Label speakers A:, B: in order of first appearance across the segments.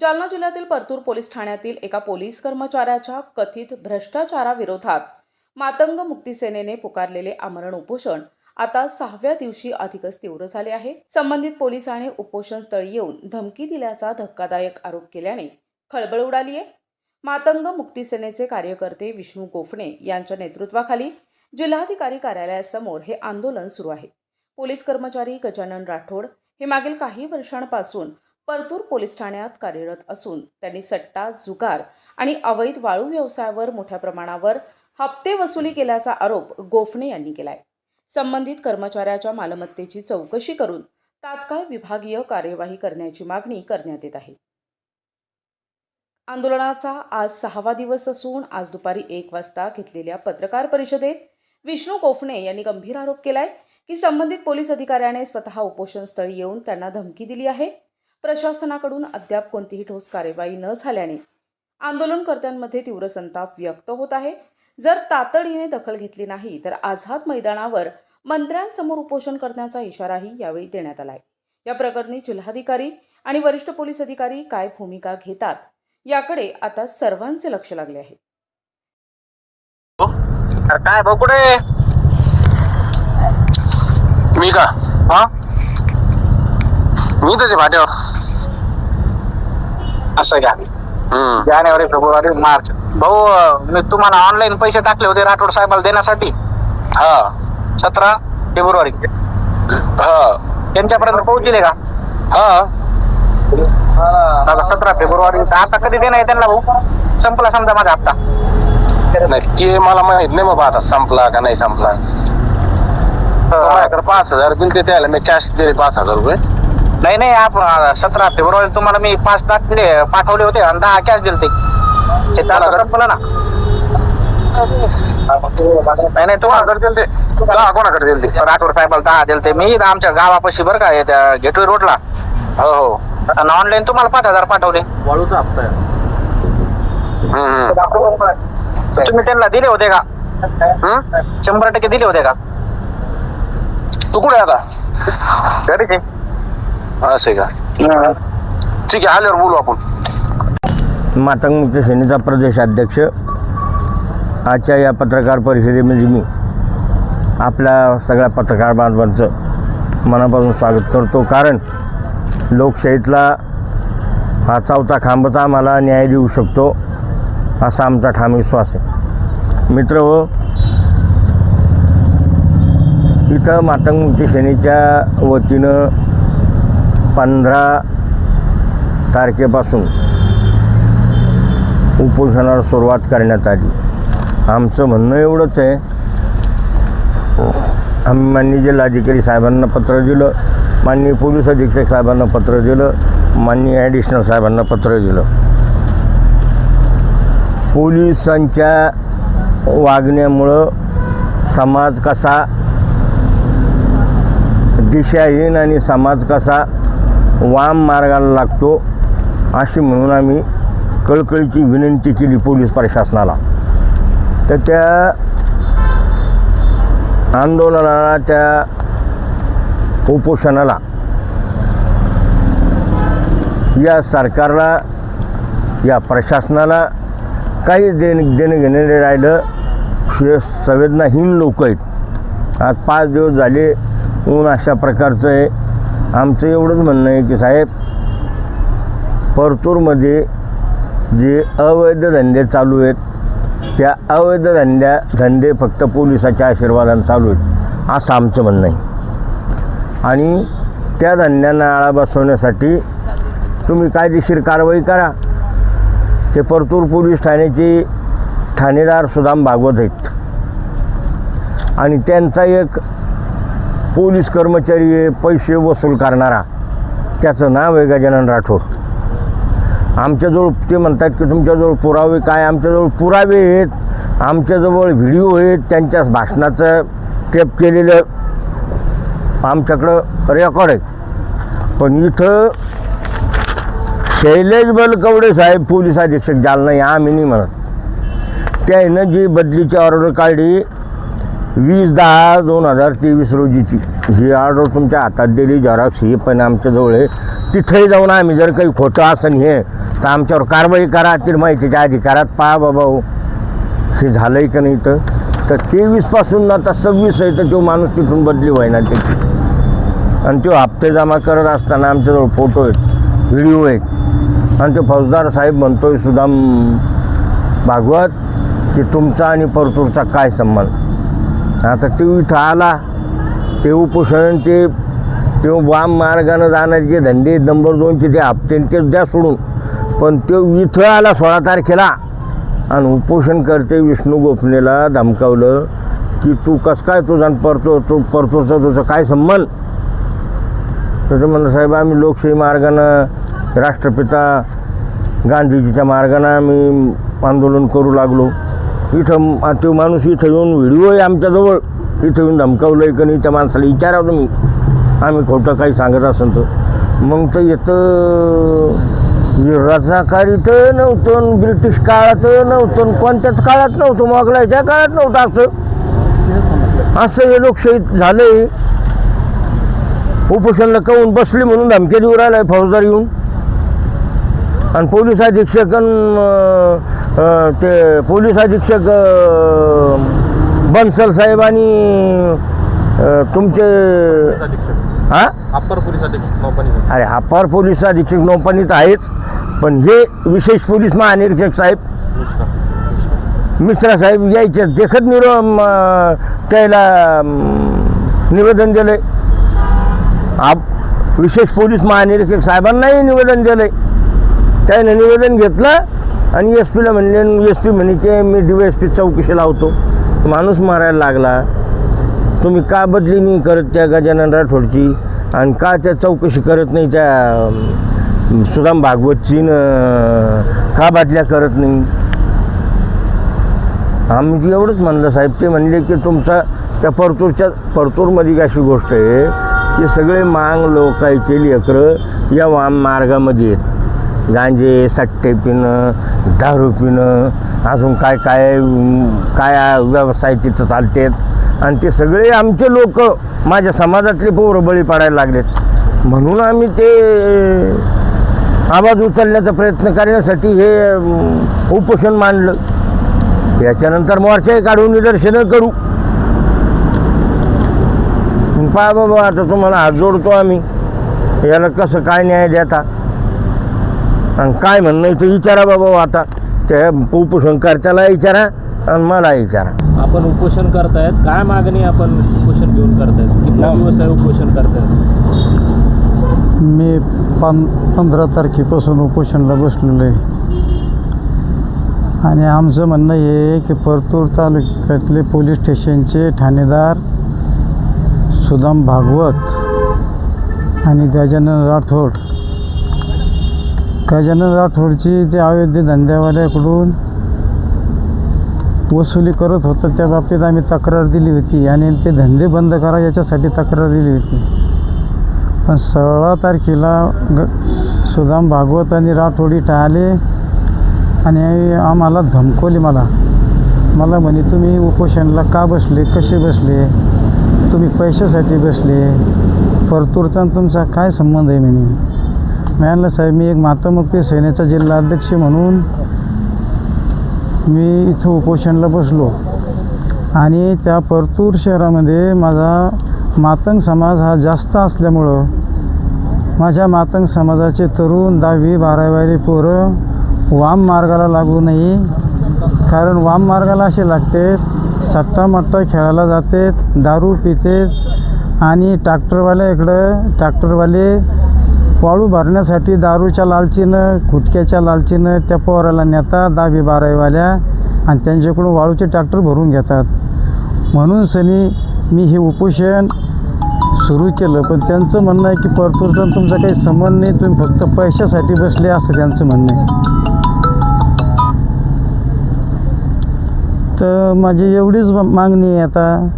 A: जालना जिल्ह्यातील परतूर पोलीस ठाण्यातील एका पोलीस कर्मचाऱ्याच्या कथित भ्रष्टाचाराविरोधात मातंग मुक्ती सेनेने पुकारलेले आमरण उपोषण आता 6व्या दिवशी अधिकच तीव्र झाले आहे। संबंधित पोलिसांनी उपोषणस्थळी येऊन धमकी दिल्याचा धक्कादायक आरोप केल्याने खळबळ उडाली आहे। मातंग मुक्ती सेनेचे कार्यकर्ते विष्णू गोफणे यांच्या नेतृत्वाखाली जिल्हाधिकारी कार्यालयासमोर हे आंदोलन सुरू आहे। पोलीस कर्मचारी गजानन राठोड हे मागील काही वर्षांपासून परतूर पोलीस ठाण्यात कार्यरत असून त्यांनी सट्टा, जुगार आणि अवैध वाळू व्यवसायावर मोठ्या प्रमाणावर हप्ते वसुली केल्याचा आरोप गोफणे यांनी केलाय। संबंधित कर्मचाऱ्याच्या मालमत्तेची चौकशी करून तात्काळ विभागीय कार्यवाही करण्याची मागणी करण्यात येत आहे। आंदोलनाचा आज 6वा दिवस असून आज दुपारी 1 वाजता घेतलेल्या पत्रकार परिषदेत विष्णू गोफणे यांनी गंभीर आरोप केलाय की संबंधित पोलीस अधिकाऱ्याने स्वतः उपोषणस्थळी येऊन त्यांना धमकी दिली आहे। प्रशासनाकडून अद्याप कोणतीही ठोस कार्यवाही न झाल्याने आंदोलनकर्त्यांमध्ये तीव्र संताप व्यक्त होत आहे। जर तातडीने दखल घेतली नाही तर आझाद मैदानावर मंत्र्यांसमोर उपोषण करण्याचा इशाराही यावेळी देण्यात आलाय। या प्रकरणी जिल्हाधिकारी आणि वरिष्ठ पोलीस अधिकारी काय भूमिका घेतात याकडे आता सर्वांचे लक्ष लागले आहे।
B: काय भाऊ कुठे मी का हा मी त्याच्या भाट्यावर असं घ्या जानेवारी फेब्रुवारी मार्च भाऊ मी तुम्हाला ऑनलाईन पैसे टाकले होते राठोड साहेबाला देण्यासाठी। हा 17 फेब्रुवारी हा त्यांच्यापर्यंत पोहोचले का? हा आता 17 फेब्रुवारी आता कधी देणार आहे त्यांना भाऊ? संपला समजा माझा हप्ता
C: नक्की मला माहित नाही बाबा आता संपला का नाही संपला। 5,000 दिले त्याला मी कॅश दिले 5,000 रुपये।
B: नाही आपण 17 फेब्रुवारी तुम्हाला मी 5 टाकले पाठवले होते आणि 10 कॅश दिले ते संपलं ना। नाही तुम्हाला दिले ते कोणाकडे दिले ते? राठोड साहेबाला 10 दिले ते मी आमच्या गावापाशी बरं का त्या गेटवे रोडला।
C: हो हो
B: आणि ऑनलाईन तुम्हाला 5,000 पाठवले
C: वाळूचा हप्ता आहे।
B: तुम्ही त्यांना दिले होते का? 100% दिले होते का?
C: तू कुठे आता?
B: घरीच आहे।
C: असं आहे का? ठीक आहे आल्यावर बोलू आपण।
D: मातंग मुक्ती सेनेचा प्रदेश अध्यक्ष आजच्या या पत्रकार परिषदेमध्ये मी आपल्या सगळ्या पत्रकार बांधवांचं मनापासून स्वागत करतो। कारण लोकशाहीतला हा 4था खांबच आम्हाला न्याय देऊ शकतो असा आमचा ठाम विश्वास आहे। मित्रहो, इथं मातंग मुक्ती सेनेच्या वतीनं 15 तारखेपासून उपोषणाला सुरुवात करण्यात आली। आमचं म्हणणं एवढंच आहे, आम्ही माननीय जिल्हाधिकारी साहेबांना पत्र दिलं, माननीय पोलीस अधीक्षक साहेबांना पत्र दिलं, माननीय ॲडिशनल साहेबांना पत्र दिलं। पोलिसांच्या वागण्यामुळं समाज कसा दिशाहीन आणि समाज कसा वाम मार्गाला लागतो अशी म्हणून आम्ही कळकळीची विनंती केली पोलीस प्रशासनाला। तर त्या आंदोलनाला, त्या उपोषणाला या सरकारला, या प्रशासनाला काहीच देणं घेणं राहिलं। संवेदनाहीन लोक आहेत। आज 5 दिवस झाले ऊन अशा प्रकारचं आहे। आमचं एवढंच म्हणणं आहे की साहेब, परतूरमध्ये जे अवैध धंदे चालू आहेत त्या अवैध धंदे फक्त पोलिसाच्या आशीर्वादाने चालू आहेत असं आमचं म्हणणं आहे। आणि त्या धंद्यांना आळा बसवण्यासाठी तुम्ही कायदेशीर कारवाई करा। ते परतूर पोलीस ठाण्याचे ठाणेदार सुदाम भागवत आहेत आणि त्यांचा एक पोलीस कर्मचारी आहे पैसे वसूल करणारा, त्याचं नाव आहे गजानन राठोड। आमच्याजवळ ते म्हणतात की तुमच्याजवळ पुरावे काय? आमच्याजवळ पुरावे आहेत, आमच्याजवळ व्हिडिओ आहेत, त्यांच्या भाषणाचं टेप केलेलं आमच्याकडं रेकॉर्ड आहे। पण इथं शैलेश बलकवडे साहेब पोलीस अधीक्षक जालना, आम्ही नाही म्हणत, त्यानं जी बदलीची ऑर्डर काढली 20/10/2023 रोजीची, ही ऑर्डर तुमच्या हातात दिली, झेरॉक्स ही पण आमच्याजवळ आहे। तिथेही जाऊन आम्ही जर काही खोटं असेल हे तर आमच्यावर कारवाई करा, ती माहितीच्या अधिकारात पहा बाबा हो हे झालं आहे का नाही. तर 23पासून आता 26 आहे तर तो माणूस तिथून बदली व्हायना त्याची. आणि तो हप्ते जमा करत असताना आमच्याजवळ फोटो आहेत, व्हिडिओ आहेत. आणि तो फौजदार साहेब म्हणतोय सुदाम भागवत की तुमचा आणि परतूरचा काय संबंध. आता तो इथं आला, ते उपोषण ते वाम मार्गानं जाणारे जे धंदे नंबर 2चे ते हप्ते ते द्या सोडून, पण तो इथं आला 16 तारखेला आणि उपोषण करते विष्णू गोपनेला धमकावलं की तू कसं काय तुझा परतूरचा तुझा काय संबंध. त्याचं म्हणलं साहेब आम्ही लोकशाही मार्गानं राष्ट्रपिता गांधीजीच्या मार्गानं आम्ही आंदोलन करू लागलो. इथं तो माणूस इथं येऊन व्हिडिओ आहे आमच्याजवळ, इथं येऊन धमकावलं आहे का नाही त्या माणसाला विचारा तुम्ही, आम्ही खोटं काही सांगत असेल तर. मग तर येतं रजाकारी तर नव्हतं, ब्रिटिश काळात नव्हतं, कोणत्याच काळात नव्हतं, मोगलाच्या काळात नव्हतं. असं हे लोकशाहीत झालं आहे. उपोषणला कवून बसली म्हणून धमकी देऊ राहिला आहे फौजदार येऊन. आणि पोलीस अधीक्षक ते पोलीस अधीक्षक बन्सल साहेब आणि तुमचे
C: अप्पर पोलीस अधीक्षक नौपाणी.
D: अरे अप्पर पोलीस अधीक्षक नौपाणीत आहेच, पण हे विशेष पोलीस महानिरीक्षक साहेब मिश्रा साहेब यायचे देखत त्याला निवेदन दिले. विशेष पोलीस महानिरीक्षक साहेबांनाही निवेदन दिले. त्याने निवेदन घेतलं आणि SP ला म्हणले, SP म्हणे की मी DYSP चौकशी लावतो. माणूस मारायला लागला. तुम्ही का बदली नाही करत त्या गजानन राठोडची आणि का त्या चौकशी करत नाही त्या सुदाम भागवतची का बदल्या करत नाही. आम्ही एवढंच म्हणलं साहेब. ते म्हणले की तुमचा त्या परतूरमध्ये अशी गोष्ट आहे की सगळे मांग लोकांचे लेकरं या वाम मार्गामध्ये आहेत. गांजे सट्टे पिणं, दारू पिणं, अजून काय काय काय व्यवसाय तिथं चालतात. आणि ते सगळे आमचे लोक माझ्या समाजातले पोरं बळी पडायला लागलेत. म्हणून आम्ही ते आवाज उचलण्याचा प्रयत्न करण्यासाठी हे उपोषण मांडलं. याच्यानंतर मोर्चाही काढून निदर्शनं करू. पहा बाबा आता तुम्हाला हात जोडतो आम्ही, याला कसं काय न्याय देता आणि काय म्हणणं आहे ते विचारा बाबा. आता त्या उपोषणकर्त्याला विचारा आणि मला विचारा.
E: आपण उपोषण करतायत, काय मागणी आपण उपोषण घेऊन करतायत? किती दिवस आहे उपोषण करतायत?
F: मी 15 तारखेपासून उपोषणला बसलेलो आहे. आणि आमचं म्हणणं हे आहे की परतूर तालुक्यातले पोलीस स्टेशनचे ठाणेदार सुदाम भागवत आणि गजानन राठोडची ते अवैध धंद्यावाल्याकडून वसुली करत होतं. त्या बाबतीत आम्ही तक्रार दिली होती आणि ते धंदे बंद करा याच्यासाठी तक्रार दिली होती. पण 16 तारखेला सुदाम भागवत आणि राठोड इथं आले आणि आम्हाला धमकवली. मला म्हणे तुम्ही उपोषणला का बसले, कसे बसले, तुम्ही पैशासाठी बसले, परतूरचा तुमचा काय संबंध आहे म्हणे. म्हणलं साहेब मी एक मातामुक्ती सेनेचा जिल्हा अध्यक्ष म्हणून मी इथं उपोषणला बसलो. आणि त्या परतूर शहरामध्ये माझा मातंग समाज हा जास्त असल्यामुळं माझ्या मातंग समाजाचे तरुण 10वी 12वी पोरं वाम मार्गाला लागू नये. कारण वाम मार्गाला असे लागते सट्टामट्टा खेळायला जाते, दारू पिते आणि ट्रॅक्टरवाले वाळू भरण्यासाठी दारूच्या लालचीनं गुटख्याच्या लालचीनं त्या पोराला नेतात 10वी 12वीवाल्या आणि त्यांच्याकडून वाळूचे ट्रॅक्टर भरून घेतात. म्हणून मी हे उपोषण सुरू केलं. पण त्यांचं म्हणणं आहे की परतूरचा तुमचा काही संबंध नाही, तुम्ही फक्त पैशासाठी बसले असं त्यांचं म्हणणं आहे. तर माझी एवढीच मागणी आहे आता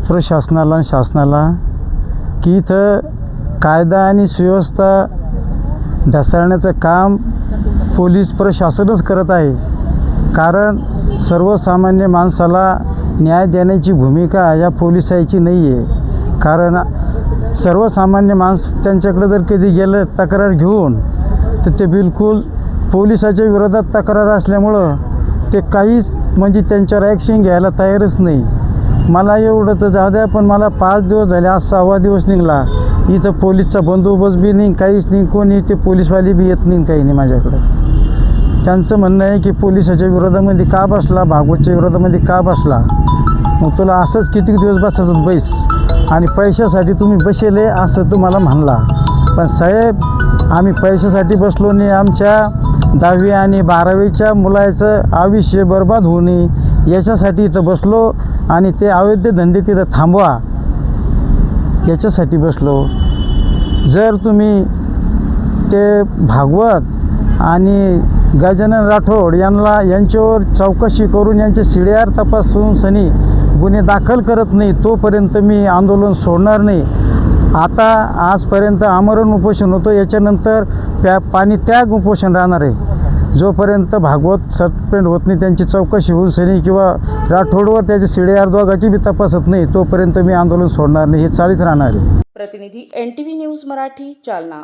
F: प्रशासनाला आणि शासनाला की इथं कायदा आणि सुव्यवस्था ढासळण्याचं काम पोलीस प्रशासनच करत आहे. कारण सर्वसामान्य माणसाला न्याय देण्याची भूमिका या पोलिसाची नाही आहे. कारण सर्वसामान्य माणूस त्यांच्याकडे जर कधी गेलं तक्रार घेऊन तर ते बिलकुल पोलिसाच्या विरोधात तक्रार असल्यामुळं ते काहीच म्हणजे त्यांच्यावर ॲक्शन घ्यायला तयारच नाही. मला एवढं तर जाऊ द्या, पण मला 5 दिवस झाले, आज 6वा दिवस निघाला. इथं पोलीसचा बंदोबस्त बी नाही, काहीच नाही, कोणी ते पोलीसवाले बी येत नाही, काही नाही माझ्याकडं. त्यांचं म्हणणं आहे की पोलिसाच्या विरोधामध्ये का बसला, भागवतच्या विरोधामध्ये का बसला, मग तुला असंच किती दिवस बसायचं बैस आणि पैशासाठी तुम्ही बसेले असं तुम्हाला म्हणला. पण साहेब, आम्ही पैशासाठी बसलो नाही. आमच्या 10वी आणि 12वीच्या मुलाचं आयुष्य बर्बाद होऊ नये याच्यासाठी इथं बसलो आणि ते अवैध धंदे तिथं थांबवा याच्यासाठी बसलो. जर तुम्ही ते भागवत आणि गजानन राठोड यांच्यावर चौकशी करून यांचे CDR तपासून सनी गुन्हे दाखल करत नाही तोपर्यंत मी आंदोलन सोडणार नाही. आता आजपर्यंत आमरण उपोषण होतं, याच्यानंतर पाणी त्याग उपोषण राहणार आहे. जोपर्यंत भागवत सस्पेंड होत नाही, त्यांची चौकशी होऊन सनी किंवा राठोडवर त्याचे CDR दोघांची बी तपासत नाही तोपर्यंत मी आंदोलन सोडणार नाही. हे चालूच राहणार आहे.
A: प्रतिनिधी NTV न्यूज मराठी, जालना.